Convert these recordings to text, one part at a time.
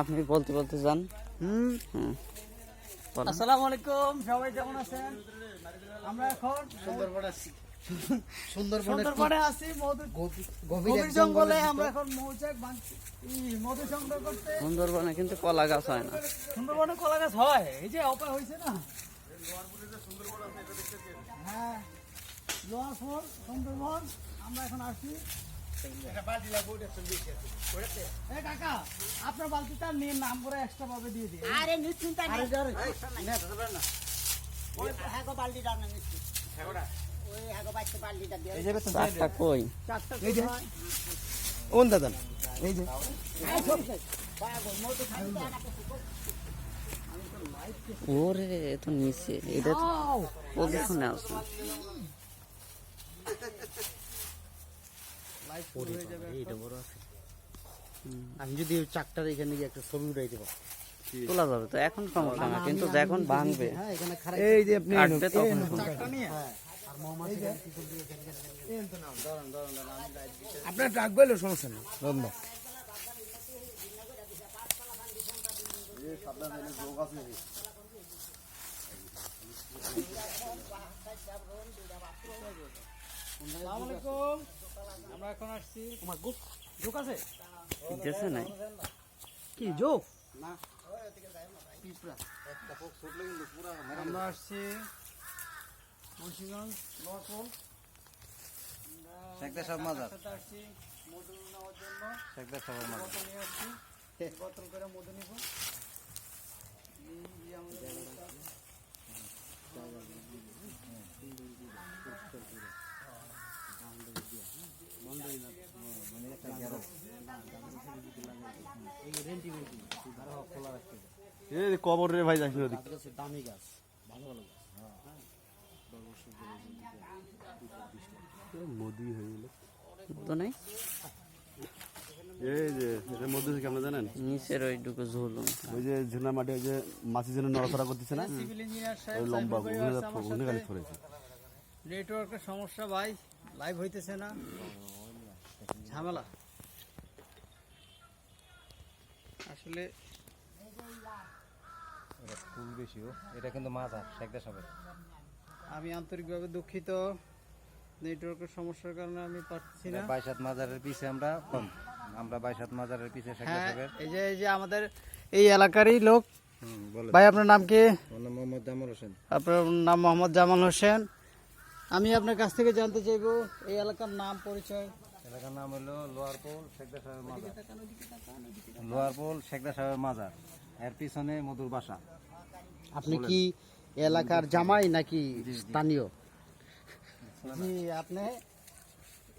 আপনি বলতে বলতে যান। আসসালামু আলাইকুম, সবাই কেমন আছেন? আমরা এখন সুন্দরবনে আছি, গভীর জঙ্গলে। আমরা এখন মধু সংগ্রহ করতে। সুন্দরবনে কিন্তু কলা গাছ হয় না। সুন্দরবনে কলা গাছ হয়, এই যে অপায় হয়েছে না। হ্যাঁ, লোহারপুর সুন্দরবন। আমরা এখন আসছি। কাকা, আপনার বালতিটা নিয়ে নাম করে এক্সট্রা ভাবে দিয়ে দিন। আরে নিশ্চিন্তা নেই। ওই হাগো বালতিটা না নিশ্চিত। ওই হাগো বাইতে বালতিটা দিয়ে। এই যে চারটা কই? চারটা এই যে ওন দাদা, এই যে ওরে এত নিচে, এটা পজিশনে আছে। আমি যদি চাকটার এখানে গিয়ে একটা ছবি উঠাই দেবো, তোলা যাবে তো, এখন সমস্যা না, কিন্তু যখন ভাঙবে এই যে আপনি কাটবে তখন আপনার ডাক বললো সমস্যা নেই। ধন্যবাদ। আসসালামু আলাইকুম, আমরা এখন আসছি। যোগ আছে গেছে নাই কি যোগ? আমরা আসছি মুন্সিগঞ্জ লোহারপুর। আসছি মধু নেওয়ার জন্য। বোতল নিয়ে আসছি, বোতল করে মধু নিব। এই যে আমাদের কবর রে ভাই, যাচ্ছি দামি গাছ, ভালো ভালো গাছ। মোদি হয়ে গেল। তো নাই, এই যে এটা মধ্যে থেকে আমরা জানেন, নিচের ওইটুকু ঝুলুন। ওই যে ঝুনা মাঠে ওই যে মাছি যেন নড়াচড়া করতেছে না, সিভিল ইঞ্জিনিয়ার ওই সাহেব লম্বা সাইফুল ভাই আছে আমার ওখানে সাথে। গাড়ি ছড়েছে। নেটওয়ার্কের সমস্যা ভাই, লাইভ হইতেছে না, ঝামেলা আসলে। ফুল বেশিও, এটা কিন্তু মাছ আর শেখদা সবের। আমি আন্তরিকভাবে দুঃখিত, নেটওয়ার্কের সমস্যার কারণে আমি পাচ্ছি না। 22 মাজারের পিছে আমরা কম, আমরা 22 মাজারের পিছে শেখদা হ্যাঁ, সবের। এই যে আমাদের এই এলাকারই লোক। বলে ভাই আপনার নাম কি? আমার নাম মোহাম্মদ জামাল হোসেন। আপনার নাম মোহাম্মদ জামাল হোসেন। আমি আপনার কাছ থেকে জানতে চাইবো এই এলাকার নাম পরিচয়। এলাকার নাম হলো লোহারপুল শেখদা সাহেবের মাজার। লোহারপুল শেখদা সাহেবের মাজার, এর পিছনে মধুর বাসা। আপনি কি এলাকার জামাই নাকি স্থানীয়? জি, আপনি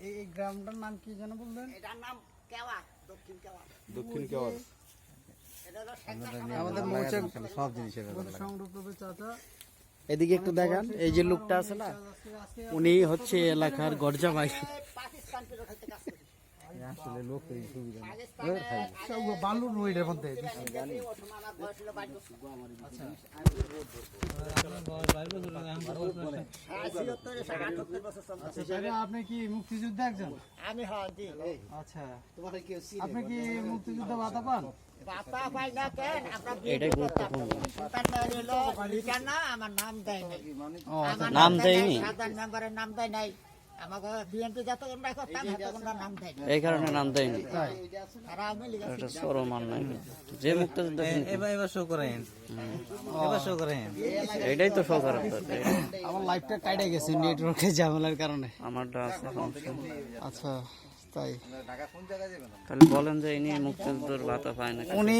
এই গ্রামটার নাম কি যেন বললেন? এটার নাম কেওয়া, দক্ষিণ কেওয়া। দক্ষিণ কেওয়ার। এটা হলো আমাদের মৌচাক সব জিনিসের সংরক্ষণ চাচা। এদিকে একটু দেখান, এই যে লোকটা আছে না, উনি হচ্ছে এলাকার গরজামাই। পাকিস্তান পেরোট হইতে কাজ করি। আসলে লোক এই সুবিধা নেই। বালু রোডের মধ্যে আমার বয়স হলো 22 বছর। হ্যাঁ, 77 78 বছর চলছে। আচ্ছা, আপনি কি মুক্তিযুদ্ধে একজন? আমি জি। আচ্ছা, আপনি কি মুক্তিযুদ্ধ ভাতা পান? বাতা পাই না কেন? আমরা এটাই গুরুত্বপূর্ণ। হলো লিটার না, আমার নাম দেয় নাই। ও, আমার নাম দেয়নি, সাধারণ মেম্বারের নাম দেয় নাই। আমাকে বিএনপি যতক্ষণ করতাম ততক্ষণ নাম দেয় নাই। এই কারণে নাম দেয়নি। আর আমি লিখে এটা চরম অন্যায়। যে মুক্তিযুদ্ধ এবার শো করেন, এবার শো করেন। এটাই তো সরকার। আমার লাইফটা কাটে গেছে নেটওয়ার্কের ঝামেলার কারণে। আমারটা আছে সমস্যা। আচ্ছা, তাই তাহলে বলেন যে ইনি মুক্তিযুদ্ধের ভাতা পায় না। উনি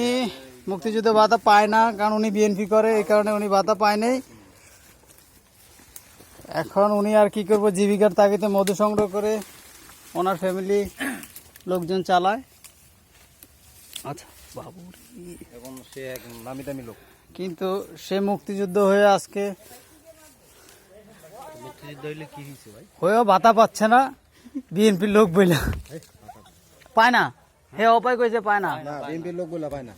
মুক্তিযুদ্ধ ভাতা পায় না, কারণ উনি বিএনপি করে, এই কারণে উনি ভাতা পায় নাই। এখন উনি আর কি করবো, জীবিকার তাগিদে মধু সংগ্রহ করে ওনার ফ্যামিলি লোকজন চালায়। আচ্ছা বাবু, এখন সে এক নামি দামি লোক। কিন্তু সে মুক্তিযুদ্ধ হয়ে আজকে মুক্তিযুদ্ধ হইলে কি হয়েছে ভাই? হয়েও ভাতা পাচ্ছে না, বিএনপির লোক বইলা পায় না। হে অপায় কইছে পায় না। না, বিএনপির লোক বলে পায় না।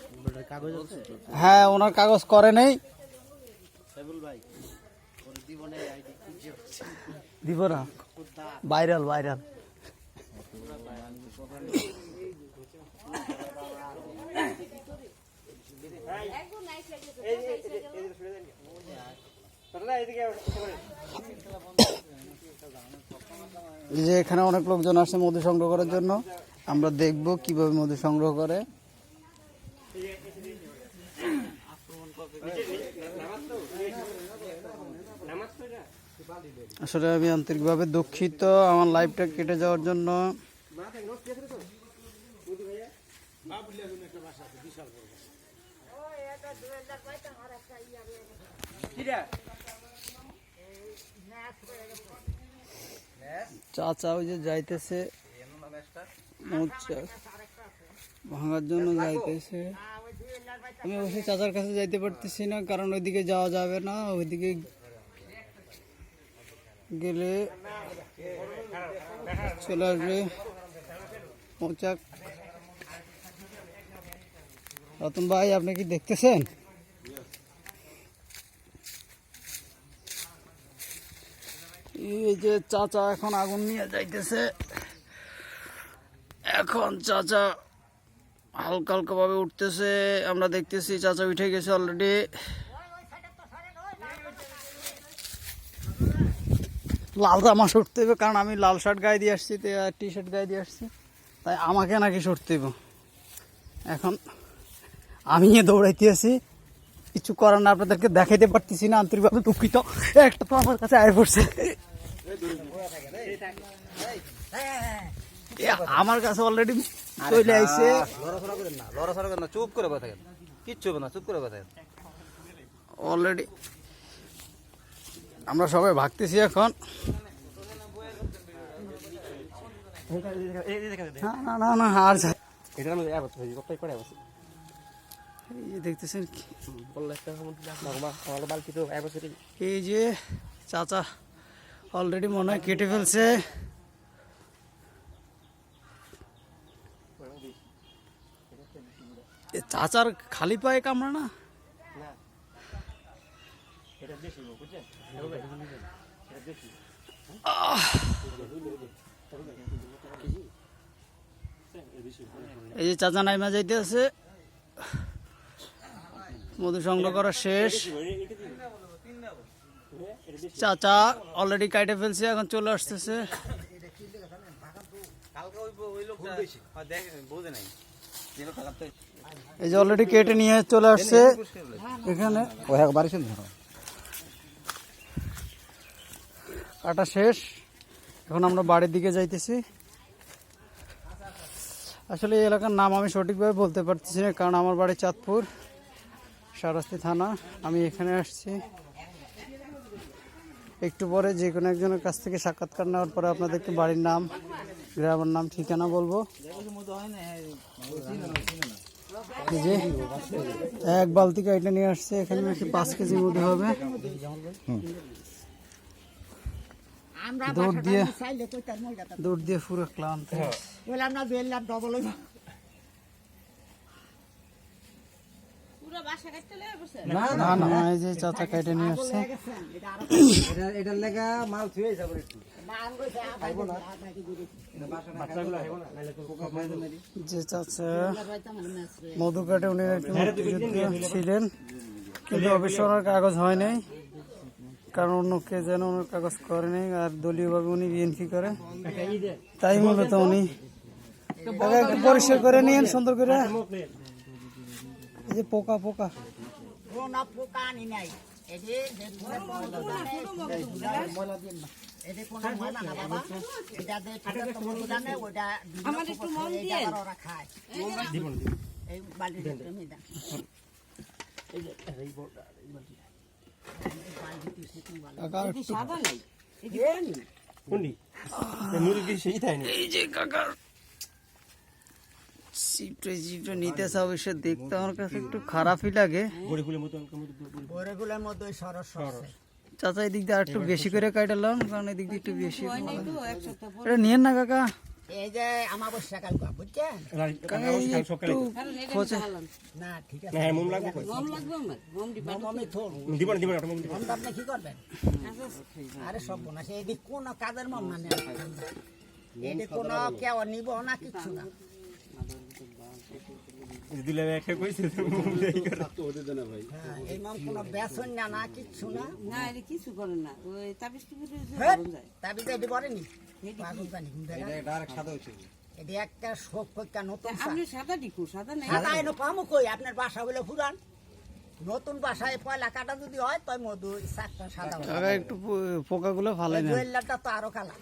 কাগজ আছে? হ্যাঁ, ওনার কাগজ করে নেই। দিব না, ভাইরাল ভাইরাল। এই যে এখানে অনেক লোকজন আসে মধু সংগ্রহ করার জন্য, আমরা দেখব কিভাবে মধু সংগ্রহ করে। আসলে আমি আন্তরিকভাবে দুঃখিত আমার লাইভটা কেটে যাওয়ার জন্য। চাচা ওই যে যাইতেছে ভাঙার জন্য যাইতেছে। আমি অবশ্যই চাচার কাছে যাইতে পারতেছি না, কারণ ওইদিকে যাওয়া যাবে না। ওইদিকে গেলে চলে আসবে মৌচাক। রতন ভাই, আপনি কি দেখতেছেন? এই যে চাচা এখন আগুন নিয়ে যাইতেছে। এখন চাচা হালকা হালকা ভাবে উঠতেছে, আমরা দেখতেছি চাচা উঠে গেছে অলরেডি। লাল জামা সরতে হবে, কারণ আমি লাল শার্ট গায়ে দিয়ে আসছি, টি শার্ট গায়ে দিয়ে আসছি, তাই আমাকে নাকি সরতে হবে। এখন আমি দৌড়াইতে আছি, কিছু করার না, আপনাদেরকে দেখাইতে পারতেছি না, আন্তরিকভাবে দুঃখিত। একটা তো আমার কাছে আয় পড়ছে, আমার কাছে অলরেডি চলে আইছে। লড়াছড়া করেন না, চুপ করে বসে থাকেন, কিচ্ছু হবে না, চুপ করে বসে থাকেন। অলরেডি আমরা সবাই ভাগতেছি এখন। না না না, আর দেখতেছেন এই যে চাচা অলরেডি মনে হয় কেটে ফেলছে। চাচার খালি পায়ে কামড়া না, এই যে চাচা নাইমা যাইতে আছে, মধু সংগ্রহ করা শেষ। চাচা অলরেডি কাটে ফেলছে, এখন চলে আসতেছে। এই যে অলরেডি কেটে নিয়ে চলে আসছে এখানে, কাটা শেষ। এখন আমরা বাড়ির দিকে যাইতেছি। আসলে এই এলাকার নাম আমি সঠিকভাবে বলতে পারতেছি না, কারণ আমার বাড়ি চাঁদপুর, শাহরাস্তি থানা। আমি এখানে আসছি, একটু পরে যে কোনো একজনের কাছ থেকে সাক্ষাৎকার নেওয়ার পরে আপনাদেরকে বাড়ির নাম, গ্রামের নাম, ঠিকানা বলবো। এই যে এক বালতি কাইটা নিয়ে আসছে, এখানে নাকি 5 কেজির মধ্যে হবে। দৌড় দিয়ে পুরো ক্লান্ত। না না, এই যে চাচা কাইটা নিয়ে আসছে। এটার লেগা মাল ছুঁয়ে যাবে একটু। যে চাচা মধু কাটে উনি একটু মুক্তিযোদ্ধা ছিলেন, কিন্তু অবশ্য ওনার কাগজ হয় নাই, কারণ অন্য কে যেন ওনার কাগজ করে নেই, আর দলীয়ভাবে উনি বিএনপি করে, তাই মূলত উনি একটু পরিষ্কার করে নিয়েন সুন্দর করে। এই যে পোকা পোকা এই যে কাকার জিপটা নিতেছে, অবশ্য দেখতে আমার কাছে একটু খারাপই লাগে। চাচা এদিক দিয়ে আর একটু বেশি করে কাটালাম, কারণ এদিক দিয়ে একটু বেশি। এটা নিয়েন না কাকা, এই যে আমাবস্যা কাল বুঝছেন, একটু খোঁজে না ঠিক আছে, আপনি কি করবেন? আরে সব বোনা সে এদিক কোন কাজের মন না, এদিক কোন কেউ নিব না, কিচ্ছু না। হ্যাঁ, এই মাম কোনো বেসন না না কিচ্ছু না না এটা কিছু করেন না ওই তাবিজ টুবিজ হ্যাঁ, করেন যায় তাবিজ এটি বলেনি পাগল পানি ডাইরেক্ট সাদা হচ্ছে এটি একটা শোক ফোকা নতুন আপনি সাদা ডিকু সাদা নেই সাদা এনে পামু কই আপনার বাসা বলে পুরান নতুন বাসায় পয়লা কাটা যদি হয় তাই মধু শাকটা সাদা হবে কাকা একটু পোকাগুলো ফালাই না জুয়েলারটা তো আরো কালা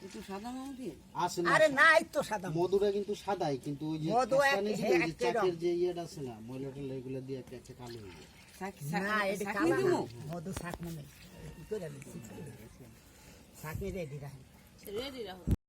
একটু সাদা মামু দিয়ে আসে না আরে নাই তো সাদা মধুটা কিন্তু সাদাই কিন্তু ওই যে মধু এক- কাস্টানি যে এক চাকের যে ইয়েটা আছে না ময়লাটা এগুলো দিয়ে একটা একটা কালো হয়ে যায় না এটি শাক কালা দিমু না, মধু শাক মনে কি করে দিচ্ছি শাক নিয়ে রেডি রাখেন রেডি রাখো